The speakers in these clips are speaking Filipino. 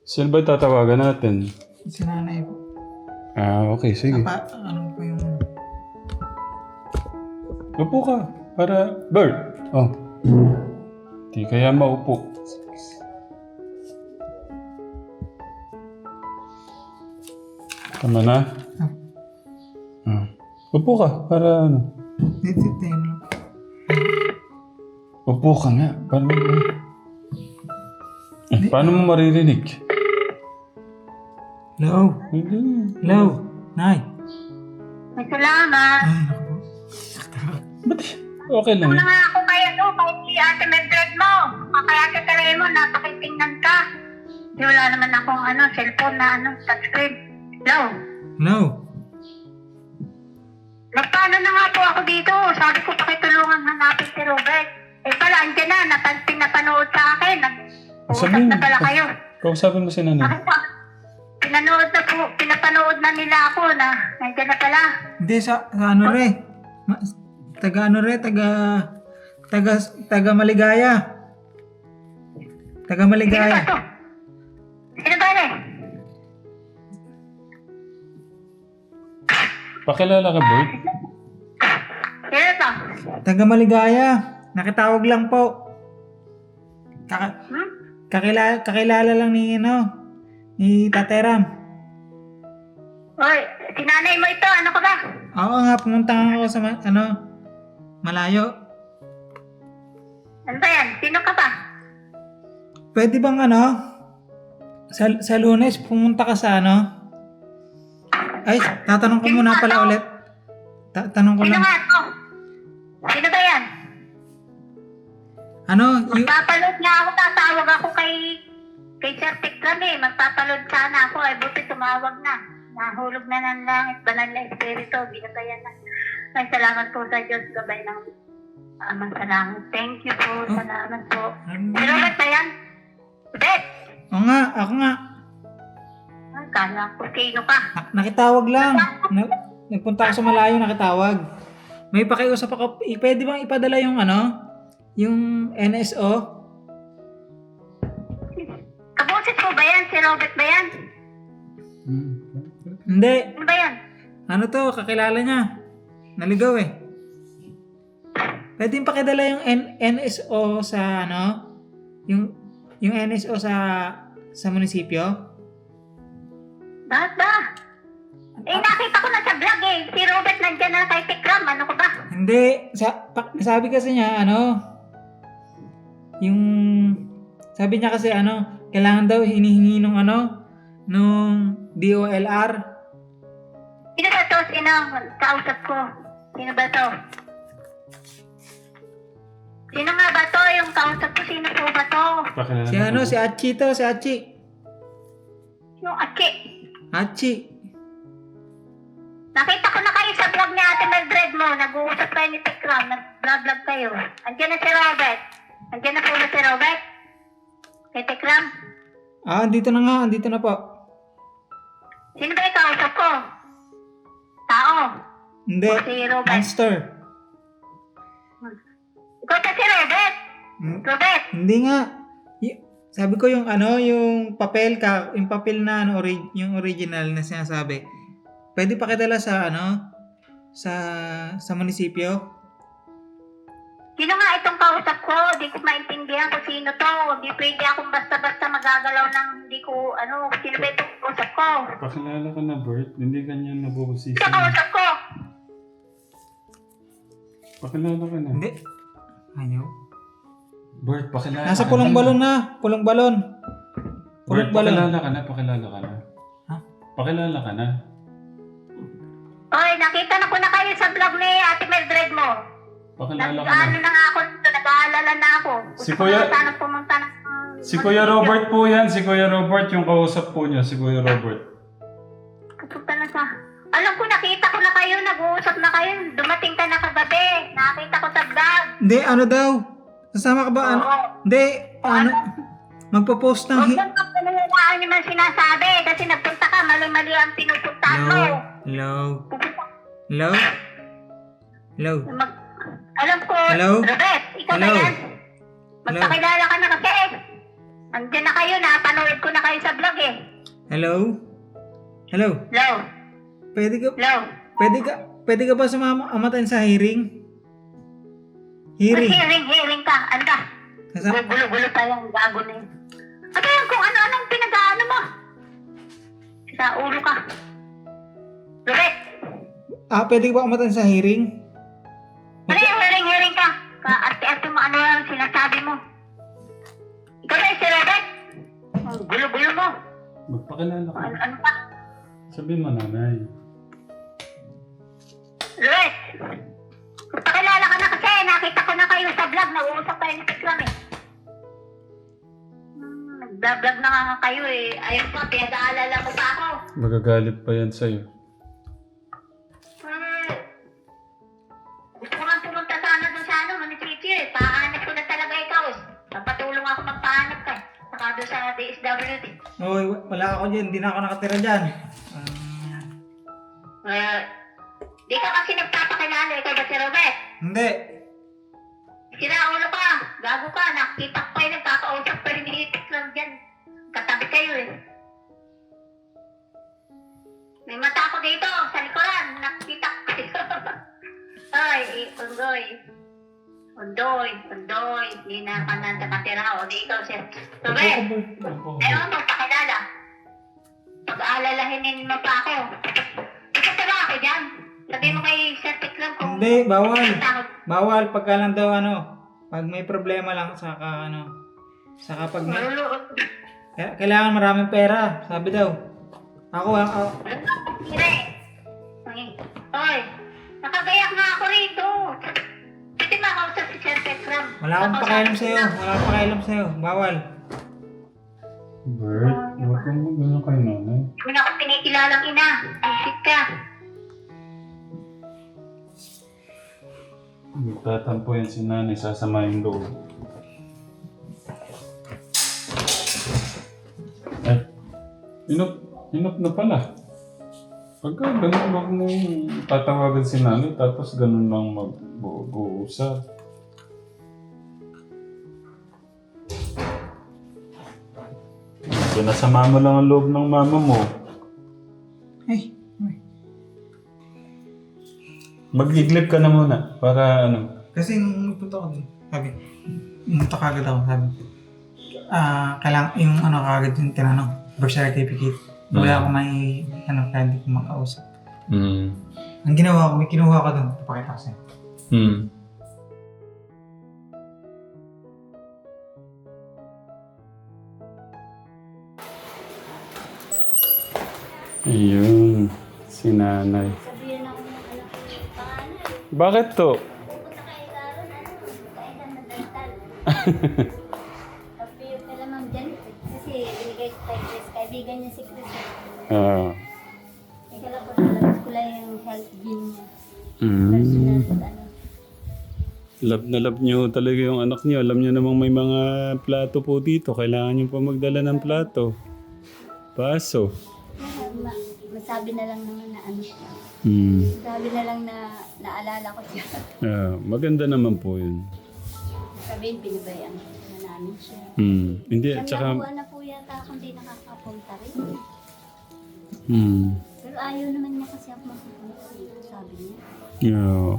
Sino ba tatawagan natin? Si nanay po. Okay, sige. Ano po yung... Upo ka. Para... Bert! Oh. Di kaya maupo. Tama na? Upo ka. Para ano? Dito lang. Upo ka nga. Paano mo maririnig? Hello? Hindi. Hello? Nay? May salamat. Ay, naku po. Ba't? Okay lang. Wala nga ako kay si Ate Mildred mo. Kaya Ate Raymond, napakitingnan ka. Di wala naman akong cellphone na touchscreen. Hello? Hello? Nagpaano na nga po ako dito. Sabi ko pakitulungan hanapin si Robert. Eh pala, andyan na. Pinapanood sa akin. Nag-uusap na pala kayo. Kausapin mo si nanay. Pinapanood na nila ako na nandiyan na pala. Hindi, sa ano re? Taga Maligaya. Taga Maligaya. Sino ba to? Sino ba rin? Pakilala ka, Bert? Sino to? Taga Maligaya. Nakitawag lang po. Kakilala lang ni Tateram. Hoy, sinanay mo ito. Ano ka ba? Oo nga, pumunta nga ako sa malayo. Ano ba yan? Sino ka ba? Pwede bang sa Lunes pumunta ka sa Ay, tatanong ko muna pala ulit. Tanong ko Sino lang. nga to? Sino ba yan? Magpapaload nga ako. Tatawag ako kay Sir Tikram eh. Magpapaload sana ako. Ay buti tumawag na. Nahulog na ng langit. Banal na espiritu. Binabayan na. Ay, salamat po sa Diyos. Gabay ng amang salamat. Thank you po. Salamat po. Pero ba't ba yan? Bet! Oo nga, ako nga. Ay, kala ko sino ka. Nakitawag lang. Nagpunta ako sa malayo, nakitawag. May pakiusap ako. Pwede bang ipadala yung yung NSO? Kabusit po ba yan? Si Robert ba yan? Hindi. Ano ba yan? Kakilala niya. Naligaw eh. Pwede yung pakidala yung NSO sa yung NSO sa munisipyo? Bakit ba? Nakita ko na sa vlog eh. Si Robert nandyan na kay Tikram. Ano ko ba? Hindi. Sabi kasi niya, yung, sabi niya kasi, kailangan daw hinihingi nung DOLR. Sino ba to? Sino ang kausap ko? Sino ba to? Sino nga ba to? Yung kausap ko, sino po ba to? Pakilala Si Achi to, si Achi. Yung Aki. Achi. Nakita ko na kayo sa vlog ni Ate Mildred mo. Nag-uusap kayo ni Tikram. Nag-vlog kayo. Andiyan na si Robert. Andiyan na po na si Robert? Kay Tikram? Andito na po. Sino ba yung kausap ko? Tao. Hindi. O si Robert. Monster. Ikaw ba si Robert? Robert? Hindi nga. Sabi ko yung yung papel na yung original na sinasabi. Pwede pakidala sa sa munisipyo? Sino nga itong kausap ko? Di ko maintindihan kung sino to. Di pwede akong basta-basta magagalaw ng hindi ko, sino ba itong kausap ko? Pakilala ka na, Bert. Hindi ganyan nabubusisi. Sino kausap ko? Pakilala ka na. Hindi. Ayaw. Bert, pakilala Nasa ka pulong na. balon na. Pulong balon. Bert, Pulong balon. pakilala ka na. Ha? Pakilala ka na. Oy, nakita na ko na kayo sa vlog ni Ate Mildred mo. Pakilala ka Nag-ano na. na nga ako dito, nag-aalala na ako. Si Gusto ko Kuya- na sana pumunta ng... Si Kuya Robert po yan. Si Kuya Robert, yung kausap po niya. Si Kuya Robert. Pupunta na sa... Alam ko, nakita ko na kayo, nag-uusap na kayo. Dumating ka na kagabi. Nakita ko sa vlog. Hindi, daw? Sasama ka ba? Oo. Hindi, magpo-post ng... Huwag mong kapanalaan yung mga sinasabi kasi nagpunta ka, mali-mali ang pinupuntahan mo. Hello? Pupunta Hello? Hello? Alam ko, Hello? Robert, ikaw Hello? ba yan? Magpakilala ka na kasi. Andiyan na kayo, napanood ko na kayo sa vlog Hello? Hello? Hello? Pwede ka, Hello? pwede ka ba sumama amatin sa hearing? Hearing. Hearing ka. Ano ka? Gulo-gulo pa yung gago na yun. Ano yan kung ano-anong pinag-ano mo? Sa ulo ka. Lurit! Pwede ka ba amatin sa hearing? Ano yung hearing ka? Arte-arte mo ano yung sinasabi mo. Ikaw na si Robert. Ang gulo-gulo mo. Magpakilala ka. Ano pa? Sabihin mo, nanay. Lurit! Pakilala ka na kasi. Nakita ko na kayo sa vlog. Nag-uusap kayo ni Tikram eh. Nag-vlog na nga kayo eh. Ayun pa, pinag-aalala ko pa ako. Magagalit pa yan sa'yo. Gusto ko nga pumunta sana doon sa munisipyo eh. Pahanap ko na talaga ikaw eh. Napatulong ako magpahanap ka eh. Saka doon sa DSWD. Oy, wala ako dyan. Hindi na ako nakatira dyan. Di ka kasi nagpapakilala. Ikaw ba si Robert? Hindi. Sinaulo ka. Gago ka. Nakita ko kayo. Nagkakausap pa rin ni Tikram dyan. Katabi kayo eh. May mata ko dito. Sa likuran. Nakita ko kayo. Ay, Undoy. Undoy. Hindi na ka na nakatira. O dito si Robert. Ayaw mo pakilala. Pag-aalalahin mo pa ako. Ikaw ba ako dyan? Sabi mo kay Sir Tikram kung... Hindi, bawal. Bawal pagka lang daw pag may problema lang saka saka pag may, kailangan maraming pera, sabi daw. Ako. Oy, nakagayak nga ako rito. Pwede makausap si Sir Tikram. Wala akong pakialam sa'yo. Bawal. Bert, huwag kang magano kay nanay. Hindi mo na ako pinikilalang ina. Isip ka. Magtatampo yan si nanay, sasama yung loob. Ay, inop na pala. Pagka ganun, huwag mong tatawagan si nanay, tapos ganun lang mag-uusap. Pinasama mo lang ang loob ng mama mo. Ay. Mag-iglip ka na muna, para Kasi nung punta ko dun, pumunta kagad ako, sabi. Kailangan yung kagad yung tinanong, birth certificate. Wala ako may, kaya hindi ko makausap. Ang ginawa ko, may kinuha ko dun, papakita ko sa'yo. Ayun, si nanay. Sabihin ako ng anak ko yung pangalan. Bakit to? Pupunta kayo karon, kailan na dental. Kapiyot ka lamang dyan. Kasi binigay ko kay Chris. Kaibigan niya si Chris. Ika lang po, nalabas ko lang yung health gym niya. Personal at Love na love niyo talaga yung anak niyo. Alam niyo namang may mga plato po dito. Kailangan niyo pa magdala ng plato. Paso. Masabi na lang naman na ano. Hmm. Sabi na lang na naalala ko siya. Maganda naman po yun. Sabihin, pinabayaan na namin siya. Hindi, Siyang tsaka... nakuha na po yata kung di nakakapunta rin. Hmm. Pero ayaw naman niya kasi ako makapunta dito, sabi niya. Yeah.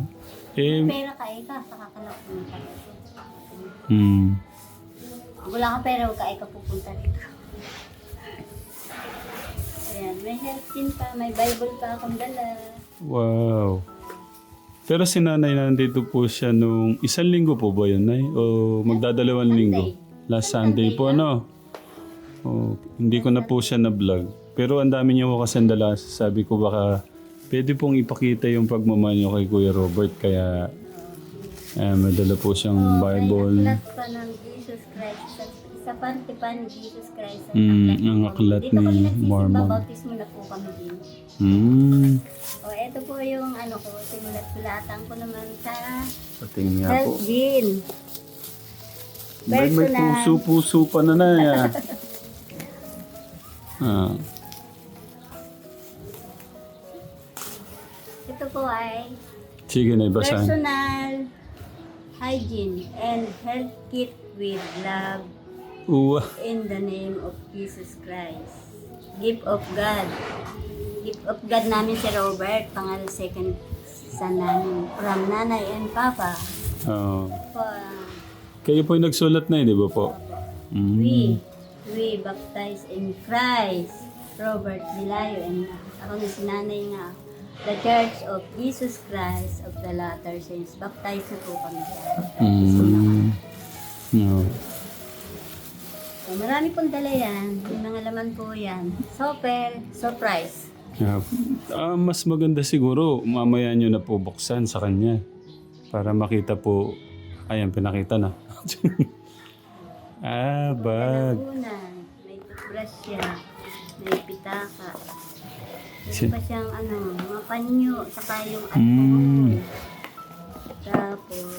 Pera ka saka ka lang pumunta dito. Wala kang pera, huwag ka pupunta dito. Ayan, may health din pa, may Bible pa akong dala. Wow. Pero si nanay nandito po siya nung 1 linggo po ba yun, Nay? O magdadalawang linggo? Last Sunday po, ano? Hindi ko na po siya na-vlog. Pero ang dami niya po kasi dala. Sabi ko baka pwede pong ipakita yung pagmamahal niyo kay Kuya Robert. Kaya may dala po siyang Bible. May aklat pa ng Jesus Christ. Sa parte pa ni Jesus Christ. Ang aklat Dito kami ni nagsisimba, Mormon. bautismo na po kami din. O, eto po yung ano ko, sinulat-sulatan ko naman sa Patingin nga po. health gym. May puso-puso pa na na yan. Ito po ay Sige na, basahin. personal hygiene and health kit with love, Uwa. In the name of Jesus Christ. Gift of God. Gift of God namin si Robert, pangal second son namin. From nanay and papa. Oh. Pa, Kayo po yung nagsulat na di ba po? we baptize in Christ. Robert Dilayo and ako na si nanay nga. The Church of Jesus Christ of the Latter Saints. Baptize na po kami. No. So, marami pong dala yan. Yung mga laman po yan. Super, surprise. Yeah. Mas maganda siguro, mamaya nyo na po buksan sa kanya. Para makita po, ayan, pinakita na. Bag. Unan, may toothbrush siya, may pitaka. Si- Meron pa siyang mga panyo, saka yung Mm. Tapos,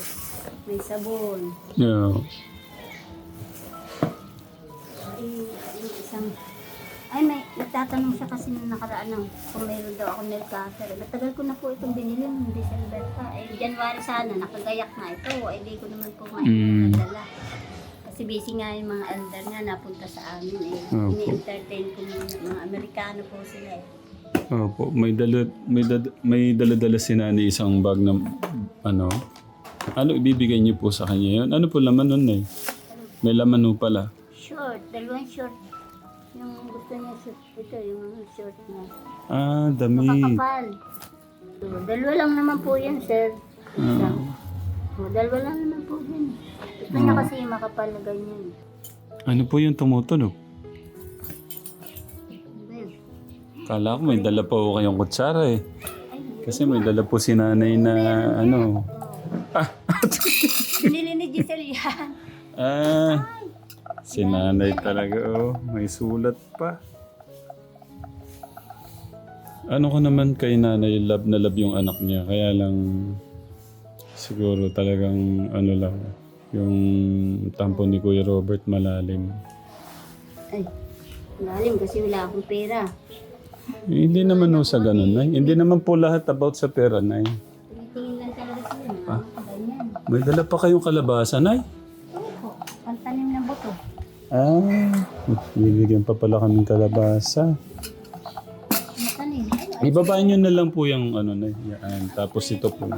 may sabon. Yeah. Yung isang, may nagtatanong siya kasi nung nakaraan kung mayroon daw ako nail cutter. Matagal ko na po itong binili ng December pa. January sana, nakagayak na ito. Di ko naman po madala. Kasi busy nga yung mga elder nga napunta sa amin Opo. Ini-entertain ko muna. Mga Amerikano po sila Opo, may dala-dala si Nani isang bag na ano ibibigay niyo po sa kanya yun? Ano po laman nun eh? May laman po pala. Short, dalawang short. Yung gusto niya short, ito yung short na. Dami. Makakapal. Dalawa lang naman po yan, sir. Isa. Dalawa lang naman po yan. Gusto niya kasi yung makapal na ganyan. Ano po yung tumutunog? Well, Kala ko may dala pa po kayong kutsara eh. Kasi may dala po si Nanay na ano. binili ni Giselle yan. Si Nanay talaga may sulat pa. Ano ko naman kay Nanay, love na love yung anak niya. Kaya lang siguro talagang ano lang, yung tampo ni Kuya Robert malalim. Ay, lalim kasi wala akong pera. Hindi naman sa ganun, Nay. Hindi naman po lahat about sa pera, Nay. Tinitingin lang talaga sila. Ganyan. May dala pa kayong kalabasa, Nay? Opo, pantanim ng buto. Bibigyan pa pala kaming kalabasa. Matanim. Ibaba nyo na lang po yung ano na yan. Tapos ito po.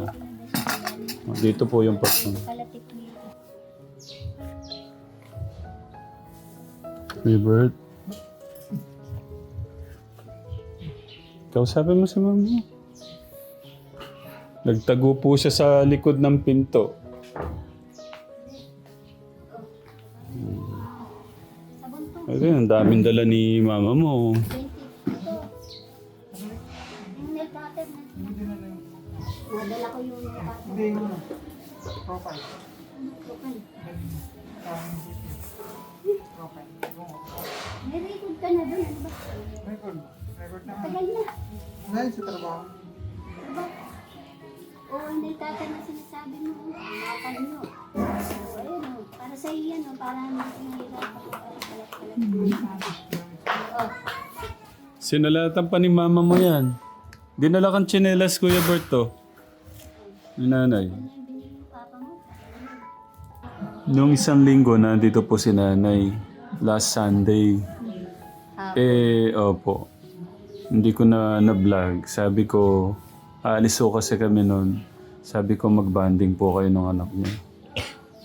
Dito po yung patong. Kalatik niya. Robert. Kausapin mo si mama. Nagtago po siya sa likod ng pinto. Sabon to. Ayun, ang daming dala ni mama mo. 20. Ito. Yung nail cutter na. Nadala ko yung nail cutter. Hindi mo. Profile. Okay. Profile. May record ka na doon. Ano ba? Record. Record na. Tagal na. Dahil sa trabaho. Diba? Oo, hindi tata na sinasabi mo. Mga panyo. So, ayun o. Para sa iyo yan o. Para hindi nahihirapan ko. Oo. Sinalatan pa ni mama mo yan. Dinala kang tsinelas, Kuya Berto. Ni nanay. Ano yung binili ng papa mo? Nung isang linggo, nandito po si nanay. Last Sunday. Opo. Hindi ko na-vlog. Sabi ko, aalis ko kasi kami noon. Sabi ko, mag-banding po kayo ng anak niyo.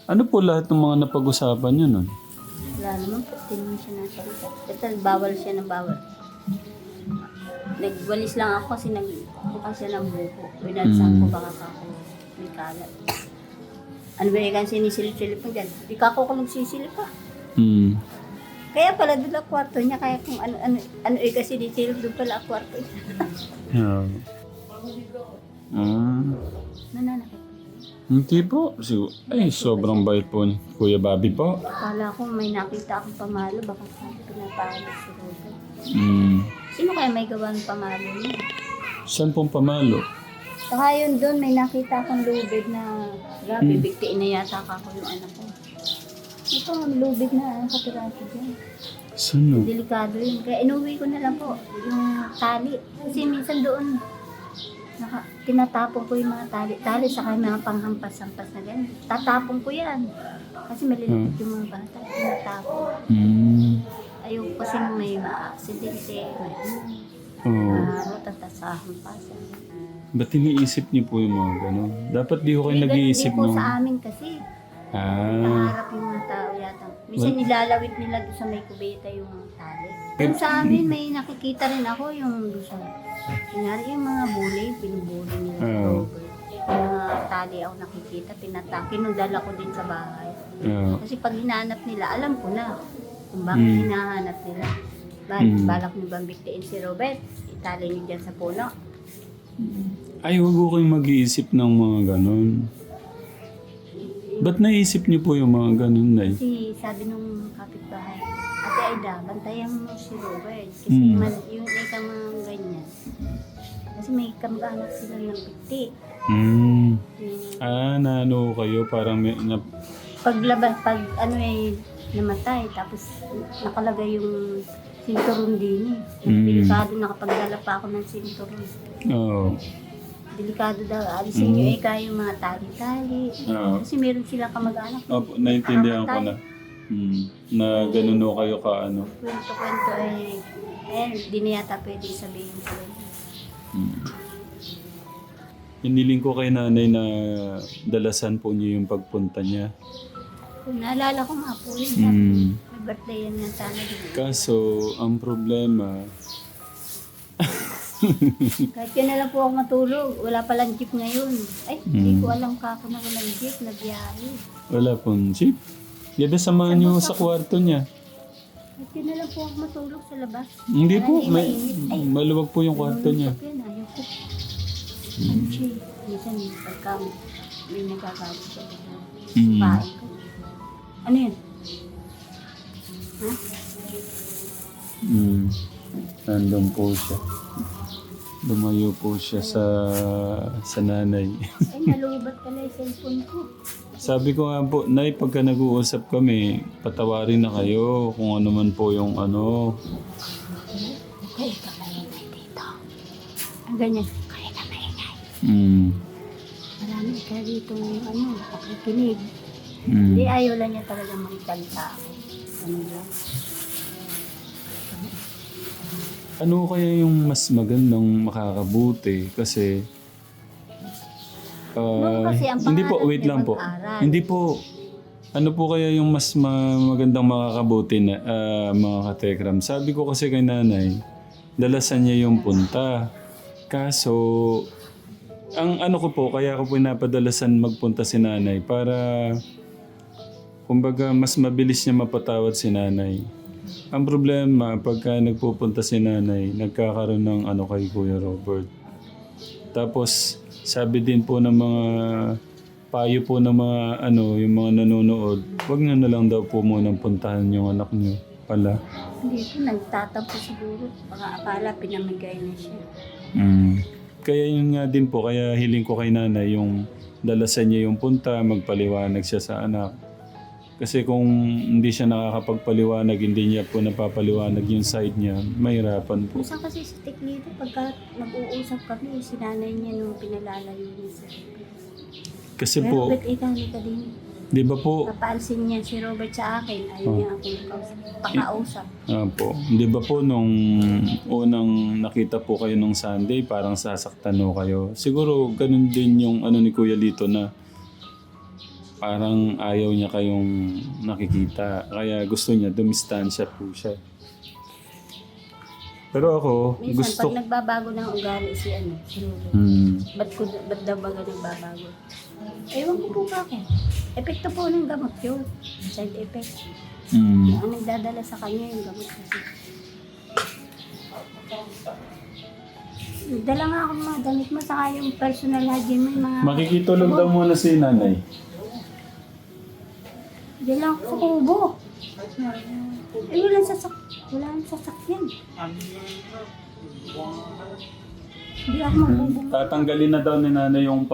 Ano po lahat ng mga napag-usapan niyo noon? Wala naman po. Tinanong siya natin. Total, bawal siya ng bawal. Nagwalis lang ako kasi nagbuka siya ng buko. Pinalisan ko baka ako may kalat. Ano ba yung sinisilip-silip mo dyan? Di ka ako magsisilip pa. Kaya pala doon ang kwarto niya. Kaya kung ano kasi disilip doon pala ang kwarto niya. Yeah. Nananakit. Hindi po. Ay, sobrang bait po ni Kuya Bobby po. Akala ko may nakita akong pamalo. Baka sabi pinapalo si Rosa. Sino kaya may gawa ng pamalo niya? Saan pong pamalo? Saka yun doon, may nakita akong lubid na grabe, bigtiin na yata ako yung anak ko. Ito ang lubid na kapiraso dyan. Saan? Delikado yun. Kaya inuwi ko na lang po yung tali. Kasi minsan doon, Tinatapon ko yung mga tali-tali sa mga panghampas-hampas na ganyan. Tatapon ko yan. Kasi maliliit yung mga bata. Tinatapon. Ayoko kasi may ma-aksidente, may tatas sa hampasan. Ba't iniisip niyo po yung mga gano'n? Dapat di ko kayo nag-iisip Hindi po nung... sa amin kasi. Pangarap yung mga tao yata. Minsan nilalawit nila doon sa may kubeta yung tali. Pero sa amin may nakikita rin ako yung doon sa... Kunyari yung mga bully, binubuli nila. Oo. Yung mga tali ako nakikita, kinudala ko din sa bahay. Kasi pag hinahanap nila, alam ko na kung bakit hinahanap nila. Balak niyo bang bigtiin si Robert? Itali niyo dyan sa puno. Ay, huwag ko kayong mag-iisip ng mga gano'n. Ba't naisip niyo po yung mga gano'n, Nay? Kasi sabi nung kapitbahay, Ate Aida, bantayan mo si Robert. Kasi yung ika mga ganyan. Kasi may kamag-anak sila ng pikti. Naano kayo, parang may... Pag namatay, tapos nakalagay yung sinturon din eh. Delikado, nakapagdala pa ako ng sinturon. Oo. Delikado daw, alisin nyo yung mga tali-tali. Kasi meron silang kamag-anak. Opo, naintindihan ko na. Na ganun o kayo ka ano. Kwento-kwento di na yata pwede sabihin ko. Hiniling ko kay nanay na dalasan po niyo yung pagpunta niya. Naalala ko nga po yun. May birthday yan ng tanay. Kaso, ang problema, Kahit yun na lang po ako matulog. Wala palang jeep ngayon. Ay, hindi ko alam ka ako na walang jeep na biyahe. wala pong jeep. Yada samahan niyo sa kwarto niya. Kahit yun na lang po ako matulog sa labas. Hindi po, Para hindi mainit. Ay, maluwag po yung kwarto niya. Yan, ayaw ko. Anche. Minsan, pagka may nagagalit ko. Pain ko. Ano yun? Ha? Nandun po siya. Lumayo po siya sa nanay. Ay, nalubat pala yung cellphone ko. Sabi ko nga po, Nay, pagka nag-uusap kami, patawarin na kayo kung ano man po yung ano. Okay, ikaw maingay dito. Ang ganyan. Kaya ka maingay. Marami ka dito nakikinig. Hindi, ayaw lang niya talaga makikita ako. Ano yan? Ano kaya yung mas magandang makakabuti? Kasi, Kasi ang hindi po, pangarap wait niya lang po. mag-aral. Hindi po, ano po kaya yung mas magandang makakabuti na mga katekram? Sabi ko kasi kay nanay, dalasan niya yung punta. Kaso, ang ano ko po, kaya ko pinapadalasan magpunta si nanay para, kumbaga, mas mabilis niya mapatawad si nanay. Ang problema, pagka nagpupunta si nanay, nagkakaroon ng ano kay Kuya Robert. Tapos, sabi din po ng mga payo po ng mga yung mga nanonood, wag na lang daw po munang puntahan yung anak niyo pala. Hindi po, nagtatampo siguro. Baka akala pinamigay na siya. Kaya yun nga din po, kaya hiling ko kay nanay yung dalasan niya yung punta, magpaliwanag siya sa anak. Kasi kung hindi siya nakakapagpaliwanag, hindi niya po napapaliwanag yung side niya, mahirapan po. Minsan kasi sa Teklito, pagka nag-uusap kami, sinanay niya nung pinalalayo niya sa Kasi Pero po, ba't ikaw ka din? di ba po, Papaalsin niya si Robert sa akin. Ayaw niya akong pakausap. po, di ba po nung unang nakita po kayo nung Sunday, parang sasaktan ho kayo. Siguro ganun din yung ano ni Kuya Lito na parang ayaw niya kayong nakikita. Kaya gusto niya, dumistansya po siya. Pero ako, Minsan, gusto... pag nagbabago ng ugali si Robert, ba't daw ba nagbabago? Ewan ko po bakit. Epekto po ng gamot yun. Side effect. Ang nagdadala sa kanya yung gamot kasi. Dala nga ako ng mga damit mo, saka yung personal hygiene mo, yung mga... Makikitulog daw muna si nanay. Diyan lang ako sa kubo. Walang sasakyan. Hindi ako magbubong. Tatanggalin na daw ni nanay yung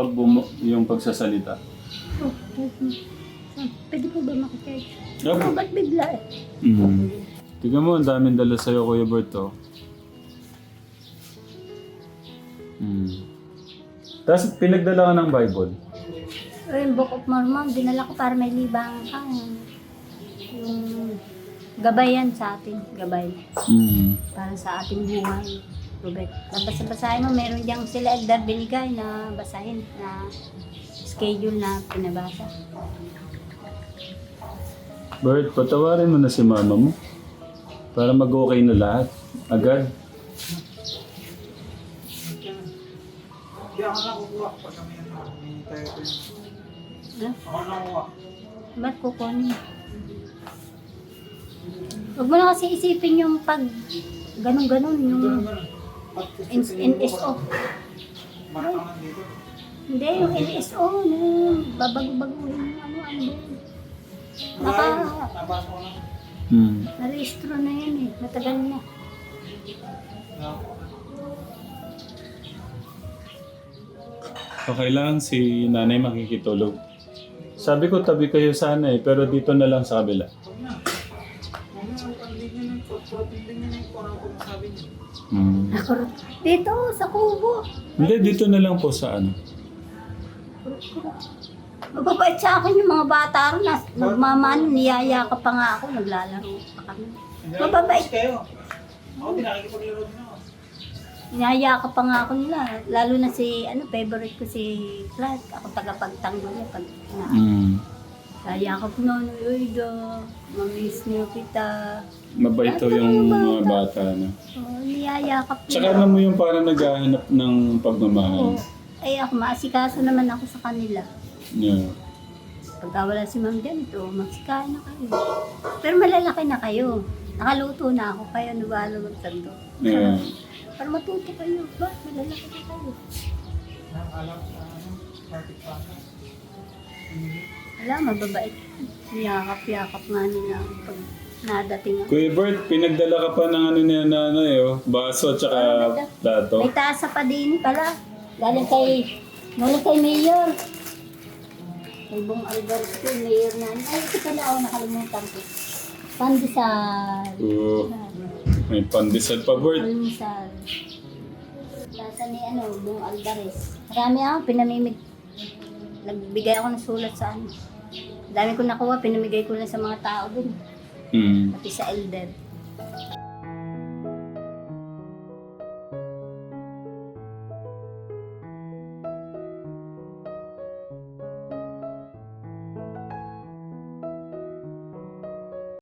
yung pagsasalita. Oh, pwede po ba makikita? Opo. Ba't bigla eh? Tignan mo, ang daming dala sa'yo, Kuya Berto. Tapos pinagdala ka ng Bible. O yung Book of Mormon, dinala ko para may libang ka. Yung gabay yan sa atin, gabay. Para sa ating buhay. Robert, nabasa-basahin mo, meron diyang sila elder binigay na basahin, na schedule na pinabasa. Bert, patawarin mo na si mama mo. Para mag-okay na lahat. Agad. Hindi ako nakukuha pag kami may tayo ito. Huh? Ako nakukuha. Ba't kukunin? Huwag mo na kasi isipin yung pag ganun-ganun, yung NSO. Marakangan dito. Hindi, yung NSO na babago-baguhin yung ano-ano. Nabasa ko na. Narehistro na yan eh, matagal na. Okay lang, si nanay makikitulog. Sabi ko tabi kayo sana eh, pero dito na lang sa kabila. Huwag na. Ang linya ng protein linya na yung parang kung sabi niya. Dito, sa kubo. Hindi, dito na lang po sa ano. Mababait sa akin yung mga bata rin na nagmamano, niyayakap pa nga ako, naglalaro pa kami. Mababait. Kayo. Ako din nakikipaglaro din ako. Niyayakap pa nga ako nila, lalo na si, favorite ko si Clark. Ako tagapagtanggol niya pag niyayakap ko na, mamiss niyo kita. Mabait to yung mga bata na. Niyayakap Tsaka alam mo yung parang naghahanap ng pagmamahal. Ay ako, maasikaso naman ako sa kanila. Yeah. Pagka wala si Ma'am ganito, magsikain na kayo. Pero malalaki na kayo. Nakaluto na ako, kaya nabalo magtando. Yeah. Para matuto kayo. Ba, malalaki na kayo. Alam sa ano, party pa. Wala, mababait. Yakap-yakap nga nila pag nadating ako. Kuya Bert, pinagdala ka pa ng ano niya nanay oh. Baso at saka plato. May tasa pa din pala. Galing kay Mayor. Kay Bong Alberto, Mayor na. Ay, ito pala ako nakalimutan ko. Pandesal. Oo. May pandesal pa Bert. Pandesal. Tasa ni Bong Alvarez. Marami ako, nagbigay ako ng sulat sa ano. Dami ko nakuha, pinamigay ko lang sa mga tao dun. Pati sa elder.